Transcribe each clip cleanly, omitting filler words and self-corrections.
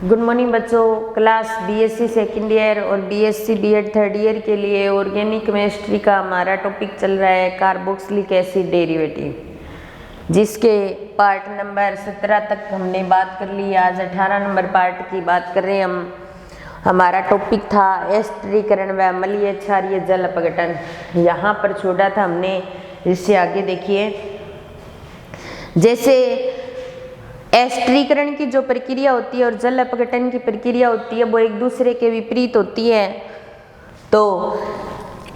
Good morning बच्चों। Class BSc second year और BSc BEd third year के लिए ऑर्गेनिक केमिस्ट्री का हमारा टॉपिक चल रहा है कार्बोक्सिलिक एसिड डेरिवेटिव, जिसके पार्ट नंबर 17 तक हमने बात कर ली। आज 18 नंबर पार्ट की बात कर रहे हैं हम। हमारा टॉपिक था एस्टरीकरण व अम्लीय क्षारीय जल अपघटन। यहाँ पर छोड़ा था हमने, इससे आगे देखिए। जैसे एस्टरीकरण की जो प्रक्रिया होती है और जल अपघटन की प्रक्रिया होती है वो एक दूसरे के विपरीत होती है। तो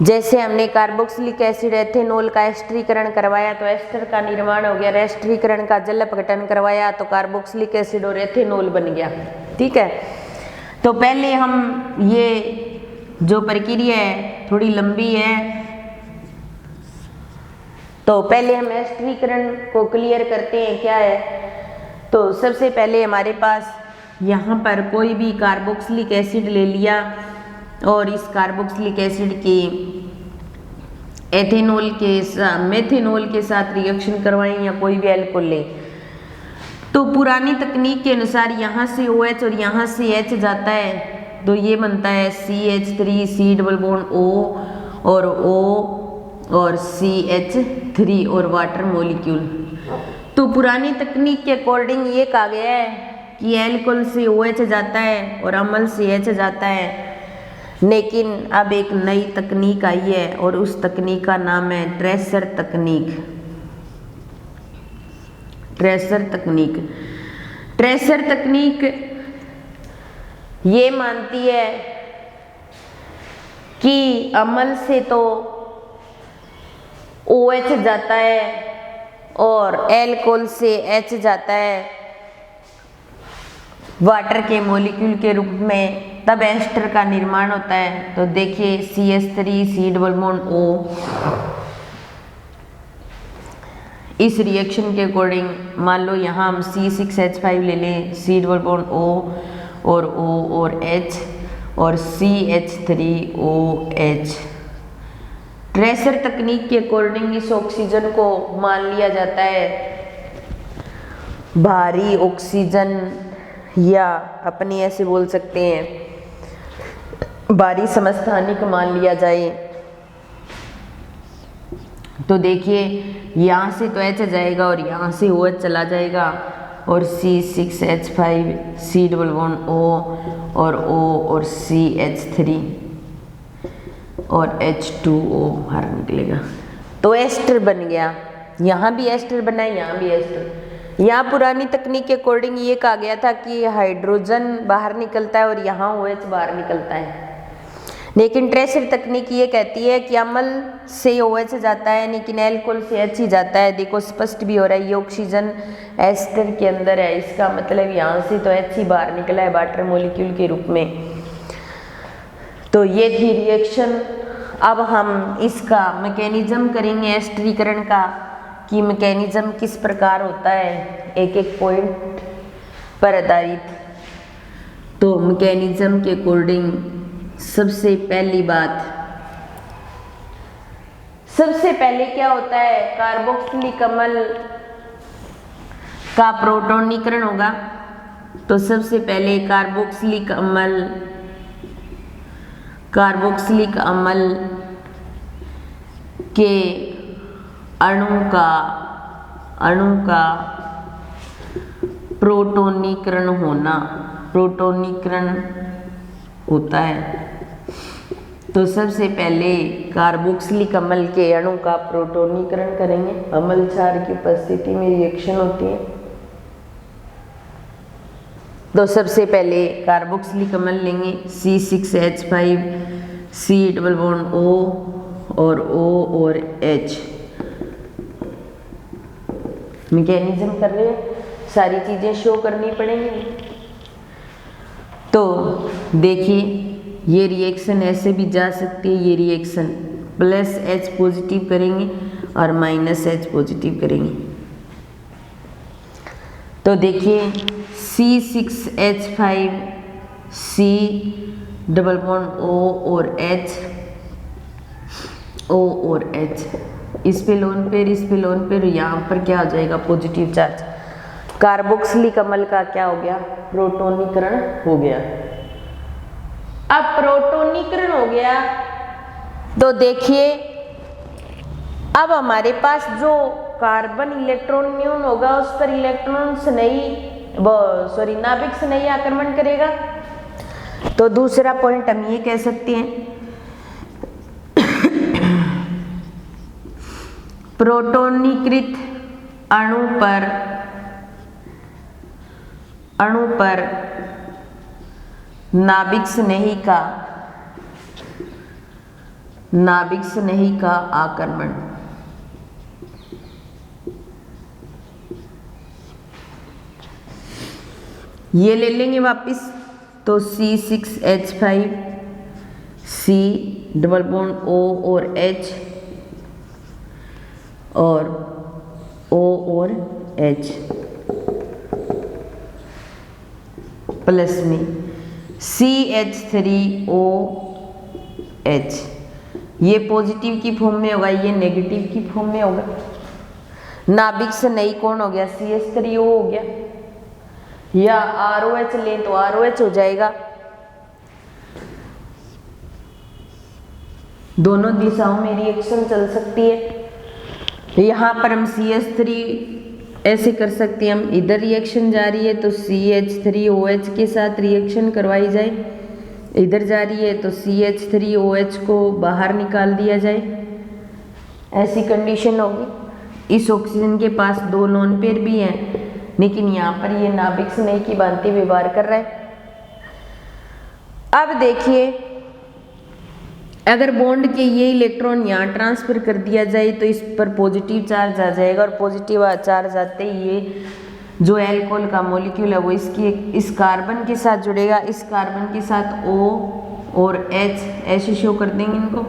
जैसे हमने कार्बोक्सिलिक एसिड एथेनॉल का एस्टरीकरण करवाया तो एस्टर का निर्माण हो गया, एस्टरीकरण का जल अपघटन करवाया तो कार्बोक्सिलिक एसिड और एथेनॉल बन गया। ठीक है, तो पहले हम ये जो प्रक्रिया है थोड़ी लंबी है, तो पहले हम एस्टरीकरण को क्लियर करते हैं क्या है। तो सबसे पहले हमारे पास यहाँ पर कोई भी कार्बोक्सिलिक एसिड ले लिया और इस कार्बोक्सिलिक एसिड की एथेनॉल के मेथेनॉल के साथ रिएक्शन करवाएं या कोई भी अल्कोहल ले। तो पुरानी तकनीक के अनुसार यहाँ से OH और यहाँ से H जाता है, तो ये बनता है CH3 C double bond O और O और CH3 और वाटर मॉलिक्यूल। तो पुरानी तकनीक के अकॉर्डिंग ये कहा गया है कि एल्कोहल से OH जाता है और अम्ल से H जाता है, लेकिन अब एक नई तकनीक आई है और उस तकनीक का नाम है ट्रेसर तकनीक। ट्रेसर तकनीक, ट्रेसर तकनीक ये मानती है कि अम्ल से तो OH जाता है और एल्कोहल से H जाता है वाटर के मॉलिक्यूल के रूप में, तब एस्टर का निर्माण होता है। तो देखिए CH3 C double bond O, इस रिएक्शन के अकॉर्डिंग मान लो यहाँ हम C6H5 ले लें, C डबल बॉन्ड O और O और H और CH3OH। ट्रेसर तकनीक के अकॉर्डिंग इस ऑक्सीजन को मान लिया जाता है भारी ऑक्सीजन, या अपनी ऐसे बोल सकते हैं भारी समस्थानिक मान लिया जाए। तो देखिए यहाँ से तो H जाएगा और यहाँ से OH चला जाएगा और C6H5 C double bond O और O और CH3 और H2O बाहर निकलेगा, तो एस्टर बन गया। यहाँ भी एस्टर बना है, यहाँ भी एस्टर। यहाँ पुरानी तकनीक के अकॉर्डिंग ये कहा गया था कि हाइड्रोजन बाहर निकलता है और यहाँ OH बाहर निकलता है, लेकिन ट्रेसर तकनीक ये कहती है कि अम्ल से OH जाता है लेकिन एल्कोहल से H ही जाता है। देखो स्पष्ट भी हो रहा है, ये ऑक्सीजन एस्टर के अंदर है, इसका मतलब यहाँ से तो H ही बाहर निकला है वाटर मॉलिक्यूल के रूप में। तो ये थी रिएक्शन। अब हम इसका मैकेनिज्म करेंगे एस्टरीकरण का, कि मैकेनिज्म किस प्रकार होता है एक एक पॉइंट पर आधारित। तो मैकेनिज्म के अकॉर्डिंग सबसे पहली बात, सबसे पहले क्या होता है, कार्बोक्सिलिक अम्ल का प्रोटोनीकरण होगा। तो सबसे पहले कार्बोक्सिलिक अम्ल के अणु का प्रोटोनीकरण होता है। तो सबसे पहले कार्बोक्सिलिक अम्ल के अणु का प्रोटोनीकरण करेंगे। अम्ल क्षार की उपस्थिति में रिएक्शन होती है। तो सबसे पहले कार्बोक्सिलिक अम्ल लेंगे C6H5 C double bond O और O और H। मैकेनिज्म कर रहे हैं, सारी चीजें शो करनी पड़ेंगी। तो देखिए ये रिएक्शन ऐसे भी जा सकती है, ये रिएक्शन प्लस H पॉजिटिव करेंगे और माइनस H पॉजिटिव करेंगे। तो देखिए C6H5 C double bond O और H, O और H, इस पे लोन पेयर, इस पे लोन पेयर, यहाँ पर क्या आ जाएगा पॉजिटिव चार्ज। कार्बोक्सिलिक अम्ल का क्या हो गया, प्रोटोनीकरण हो गया। अब प्रोटोनीकरण हो गया तो देखिए अब हमारे पास जो कार्बन इलेक्ट्रॉन न्यून होगा उस पर इलेक्ट्रॉन से नहीं नाभिक से नहीं आक्रमण करेगा। तो दूसरा पॉइंट हम ये कह सकते हैं प्रोटोनीकृत अणु पर नाभिक स्नेही का आक्रमण। ये ले लेंगे वापिस तो C6H5 C double bond O और H और O और H प्लस में CH3OH, ये पॉजिटिव की फॉर्म में होगा, ये नेगेटिव की फॉर्म में होगा। नाभिक से नहीं कौन हो गया, CH3O हो गया, या ROH लें तो ROH हो जाएगा। दोनों दिशाओं में रिएक्शन चल सकती है। यहाँ पर हम CH3 ऐसे कर सकते हैं, हम इधर रिएक्शन जा रही है तो CH3OH के साथ रिएक्शन करवाई जाए, इधर जा रही है तो CH3OH को बाहर निकाल दिया जाए, ऐसी कंडीशन होगी। इस ऑक्सीजन के पास 2 लोन पेयर भी हैं लेकिन यहाँ पर ये नाभिक स्नेही की भांति व्यवहार कर रहा है। अब देखिए अगर बॉन्ड के ये इलेक्ट्रॉन यहाँ ट्रांसफर कर दिया जाए तो इस पर पॉजिटिव चार्ज आ जाएगा और पॉजिटिव चार्ज आते ही ये जो अल्कोहल का मॉलिक्यूल है वो इस कार्बन के साथ जुड़ेगा, इस कार्बन के साथ O और H ऐसे शो कर देंगे इनको।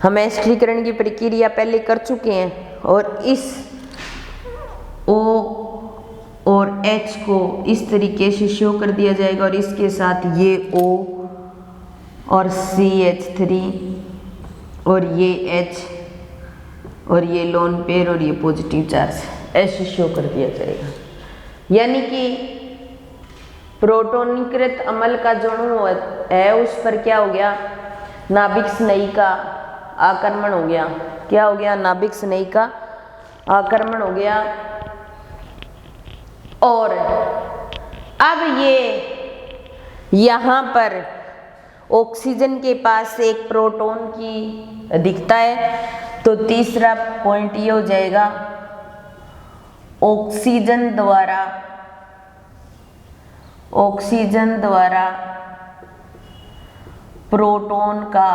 हम एस्टरीकरण की प्रक्रिया पहले कर चुके हैं और इस O और H को इस तरीके से शो कर दिया जाएगा और इसके साथ ये O और CH3 और ये H और ये लोन पेयर और ये पॉजिटिव चार्ज ऐसे शो कर दिया जाएगा। यानी कि प्रोटोनीकृत अम्ल का जो अणु है उस पर क्या हो गया, नाभिक स्नेही का आक्रमण हो गया। क्या हो गया, नाभिक स्नेही का आक्रमण हो गया। और अब ये यहाँ पर ऑक्सीजन के पास एक प्रोटॉन की दिखता है तो तीसरा पॉइंट ये हो जाएगा ऑक्सीजन द्वारा प्रोटॉन का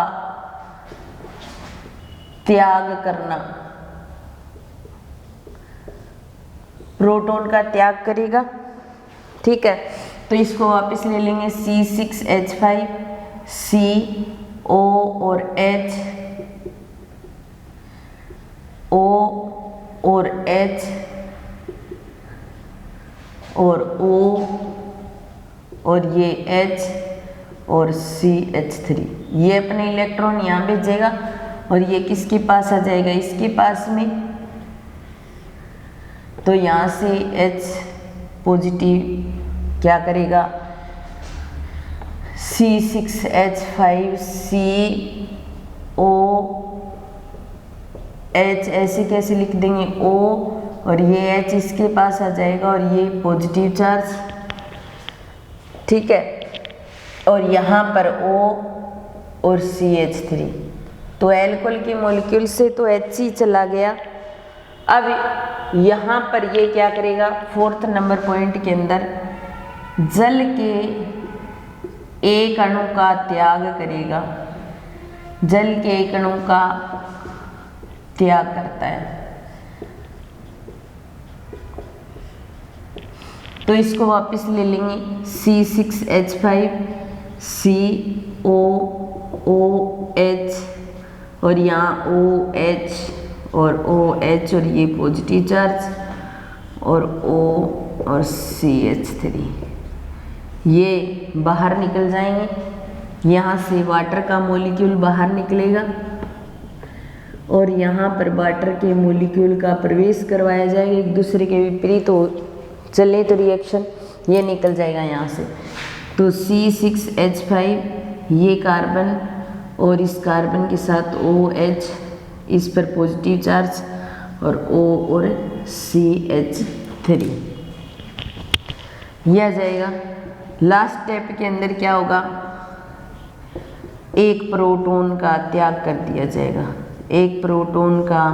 त्याग करना, प्रोटॉन का त्याग करेगा। ठीक है, तो इसको वापस ले लेंगे C6H5 C O और H O और H और O और ये H और CH3, ये अपने इलेक्ट्रॉन यहाँ भेजेगा और ये किसके पास आ जाएगा, इसके पास में। तो यहाँ से H पॉजिटिव क्या करेगा, C6H5 C O H ऐसे कैसे लिख देंगे O और ये H इसके पास आ जाएगा और ये पॉजिटिव चार्ज। ठीक है, और यहाँ पर O और CH3, तो अल्कोहल के मॉलिक्यूल से तो H ही चला गया। अब यहाँ पर ये क्या करेगा, 4th नंबर पॉइंट के अंदर जल के एक अणु का त्याग करेगा, जल के एक अणु का त्याग करता है। तो इसको वापस ले लेंगे C6H5 C O O H और यहाँ OH और OH और ये पॉजिटिव चार्ज और O और CH3 ये बाहर निकल जाएंगे। यहाँ से वाटर का मॉलिक्यूल बाहर निकलेगा और यहाँ पर वाटर के मॉलिक्यूल का प्रवेश करवाया जाएगा, एक दूसरे के विपरीत हो चले तो रिएक्शन ये निकल जाएगा यहाँ से। तो C6H5 ये कार्बन और इस कार्बन के साथ OH, इस पर पॉजिटिव चार्ज, और O और CH3 यह आ जाएगा। लास्ट स्टेप के अंदर क्या होगा, एक प्रोटॉन का त्याग कर दिया जाएगा, एक प्रोटॉन का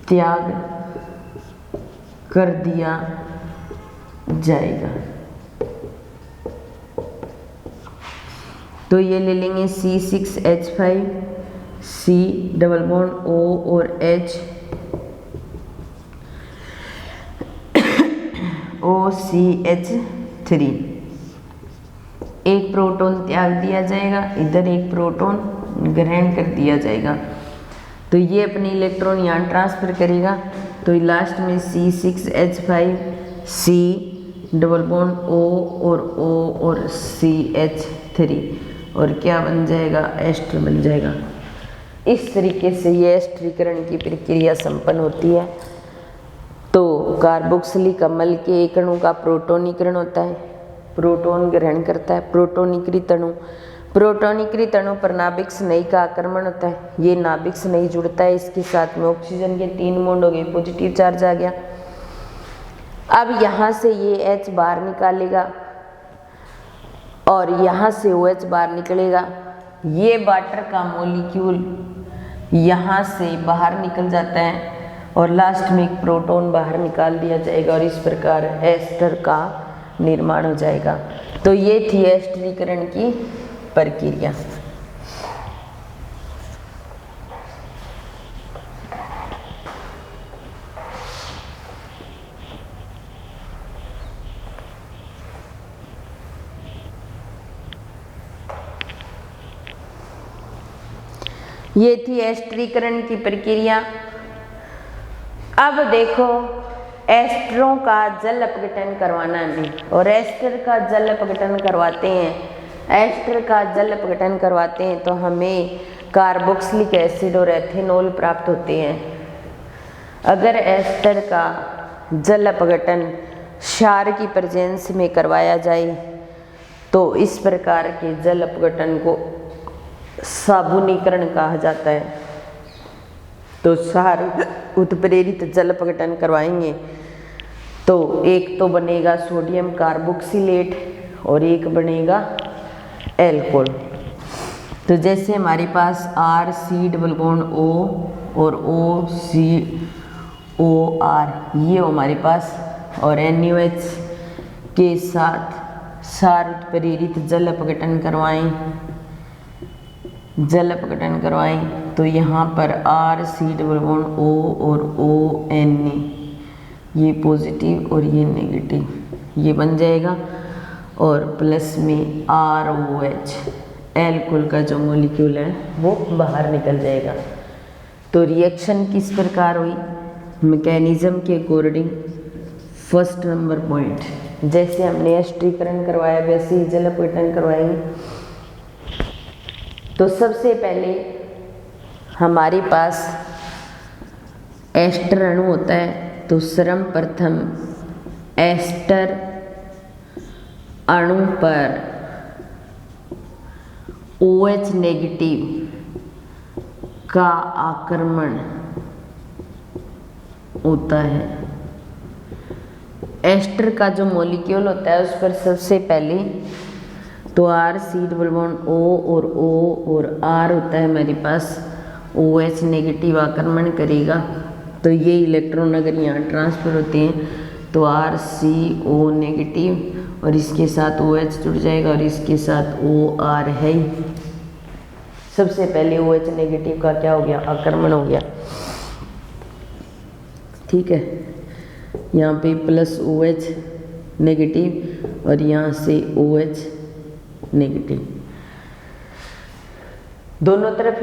त्याग कर दिया जाएगा। तो ये ले लेंगे C6H5, C double bond O और H, OCH3, एक प्रोटॉन त्याग दिया जाएगा, इधर एक प्रोटॉन ग्रहण कर दिया जाएगा। तो ये अपने इलेक्ट्रॉन यहाँ ट्रांसफर करेगा। तो लास्ट में C6H5, C double bond O और CH3, और क्या बन जाएगा, एस्टर बन जाएगा। इस तरीके से ये एस्टरीकरण की प्रक्रिया संपन्न होती है। तो कार्बोक्सिलिक अम्ल के एक अणु का प्रोटोनीकरण होता है, प्रोटॉन ग्रहण करता है, प्रोटोनीकृत अणु पर नाभिक स्नेही का आक्रमण होता है, ये नाभिक स्नेही जुड़ता है, इसके साथ में ऑक्सीजन के 3 बॉन्ड हो गए, पॉजिटिव चार्ज आ गया। अब यहाँ से ये H बाहर निकालेगा और यहाँ से OH बाहर निकलेगा। ये वाटर का मॉलिक्यूल यहाँ से बाहर निकल जाता है और लास्ट में एक प्रोटॉन बाहर निकाल दिया जाएगा और इस प्रकार एस्टर का निर्माण हो जाएगा। तो ये थी एस्टरीकरण की प्रक्रिया। ये थी एस्टरीकरण की प्रक्रिया। अब देखो एस्टरों का जल अपघटन करवाना है और एस्टर का जल अपघटन करवाते हैं। एस्टर का जल अपघटन करवाते हैं तो हमें कार्बोक्सिलिक एसिड और एथेनॉल प्राप्त होते हैं। अगर एस्टर का जल अपघटन क्षार की प्रेजेंस में करवाया जाए तो इस प्रकार के जल अपघटन को साबुनीकरण कहा जाता है। तो क्षार उत्प्रेरित जल अपघटन करवाएंगे तो एक तो बनेगा सोडियम कार्बोक्सिलेट और एक बनेगा एल्कोहल। तो जैसे हमारे पास RC डबल बॉन्ड O और OCOR ये हो हमारे पास, और NaOH के साथ क्षार उत्प्रेरित जल अपघटन करवाएं तो यहाँ पर RC डबल बॉन्ड O और ONA ये पॉजिटिव और ये नेगेटिव ये बन जाएगा, और प्लस में ROH एल्कोहल का जो मॉलिक्यूल है वो बाहर निकल जाएगा। तो रिएक्शन किस प्रकार हुई, मैकेनिज्म के अकॉर्डिंग फर्स्ट नंबर पॉइंट, जैसे हमने एस्टरीकरण करवाया वैसे ही जल अपघटन करवाएंगे। तो सबसे पहले हमारे पास एस्टर अणु होता है, तो सर्वप्रथम एस्टर अणु पर OH नेगेटिव का आक्रमण होता है। एस्टर का जो मॉलिक्यूल होता है उस पर सबसे पहले तो RC डबल बॉन्ड O और R होता है हमारे पास, OH नेगेटिव आक्रमण करेगा। तो ये इलेक्ट्रॉन अगर यहाँ ट्रांसफर होते हैं तो RCO नेगेटिव और इसके साथ OH जुड़ जाएगा और इसके साथ OR है। सबसे पहले OH नेगेटिव का क्या हो गया, आक्रमण हो गया। ठीक है, यहाँ पे प्लस OH नेगेटिव और यहाँ से OH नेगेटिव दोनों तरफ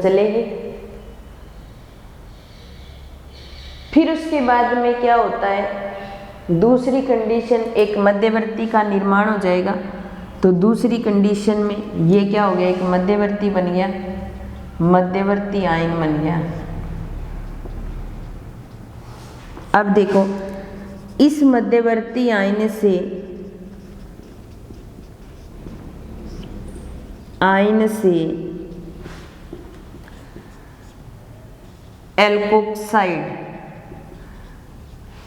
चलेगी। फिर उसके बाद में क्या होता है, दूसरी कंडीशन एक मध्यवर्ती का निर्माण हो जाएगा। तो दूसरी कंडीशन में ये क्या हो गया, एक मध्यवर्ती बन गया। मध्यवर्ती आयन बन गया। अब देखो इस मध्यवर्ती आयन से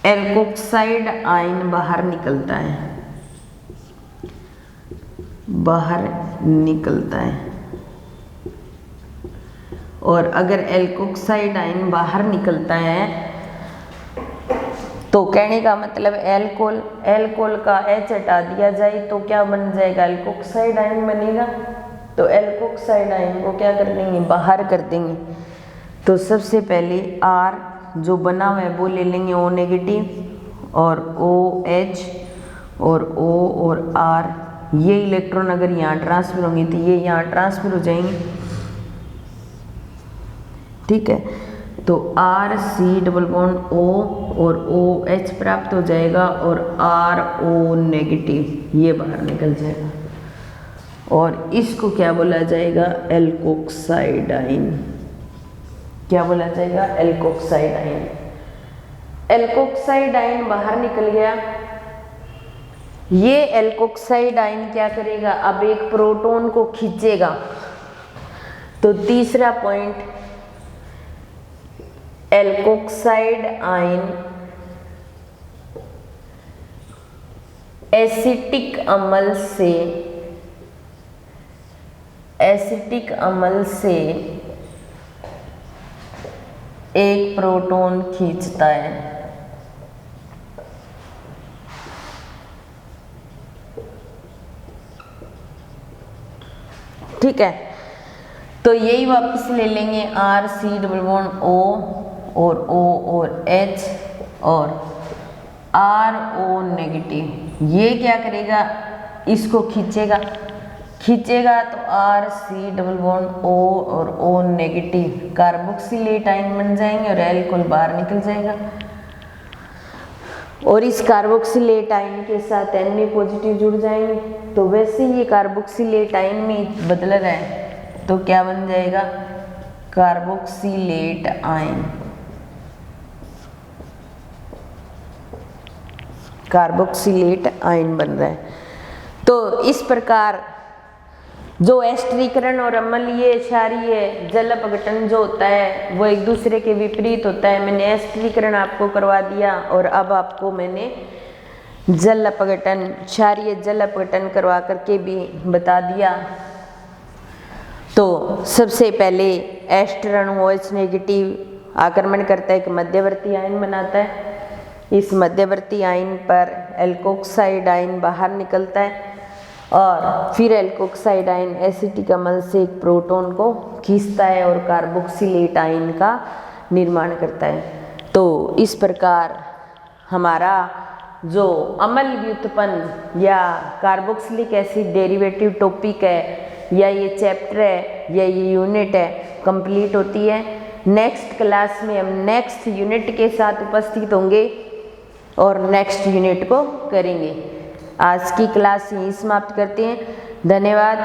एल्कोक्साइड आयन बाहर निकलता है। और अगर एल्कोक्साइड आयन बाहर निकलता है तो कहने का मतलब एल्कोहल का H हटा दिया जाए तो क्या बन जाएगा, एल्कोक्साइड आयन बनेगा। तो एल्कोक्साइड आयन को क्या कर देंगे, बाहर कर देंगे। तो सबसे पहले R जो बना हुआ है वो ले लेंगे O नेगेटिव, और OH और O और R, ये इलेक्ट्रॉन अगर यहाँ ट्रांसफर होंगे तो ये यहाँ ट्रांसफर हो जाएंगे, ठीक है। तो RC डबल बॉन्ड O और OH प्राप्त हो जाएगा और RO नेगेटिव ये बाहर निकल जाएगा और इसको क्या बोला जाएगा, एल्कोक्साइड आयन। क्या बोला जाएगा, एल्कोक्साइड आयन। एल्कोक्साइड आयन बाहर निकल गया। ये एल्कोक्साइड आयन क्या करेगा, अब एक प्रोटॉन को खींचेगा। तो तीसरा पॉइंट, एल्कोक्साइड आयन एसिटिक अम्ल से एक प्रोटॉन खींचता है। ठीक है, तो यही वापस ले लेंगे RC डबल बॉन्ड O और O और H और RO नेगेटिव। ये क्या करेगा, इसको खींचेगा तो RC डबल बॉन्ड O और O नेगेटिव कार्बोक्सिलेट आयन बन जाएंगे और एल्कोहल बाहर निकल जाएगा। और इस कार्बोक्सिलेट आयन के साथ Na पॉजिटिव जुड़ जाएंगे। तो वैसे ये कार्बोक्सिलेट आयन में बदल रहा है तो क्या बन जाएगा, कार्बोक्सिलेट आयन। कार्बोक्सिलेट आयन बन रहा है। तो इस प्रकार जो एस्टरीकरण और अम्लीय क्षारीय जल अपघटन जो होता है वो एक दूसरे के विपरीत होता है। मैंने एस्टरीकरण आपको करवा दिया और अब आपको मैंने जल अपघटन, क्षारीय जल अपघटन करवा करके भी बता दिया। तो सबसे पहले एस्टर अणु OH नेगेटिव आक्रमण करता है, एक मध्यवर्ती आयन बनाता है। इस मध्यवर्ती आयन पर एल्कोक्साइड आयन बाहर निकलता है और फिर एल्कोक्साइड आयन एसिटिक अम्ल से एक प्रोटॉन को खींचता है और कार्बोक्सिलेट आयन का निर्माण करता है। तो इस प्रकार हमारा जो अम्ल व्युत्पन्न या कार्बोक्सिलिक एसिड डेरिवेटिव टॉपिक है या ये चैप्टर है या ये यूनिट है कंप्लीट होती है। नेक्स्ट क्लास में हम नेक्स्ट यूनिट के साथ उपस्थित होंगे और नेक्स्ट यूनिट को करेंगे। आज की क्लास यहीं समाप्त करते हैं। धन्यवाद।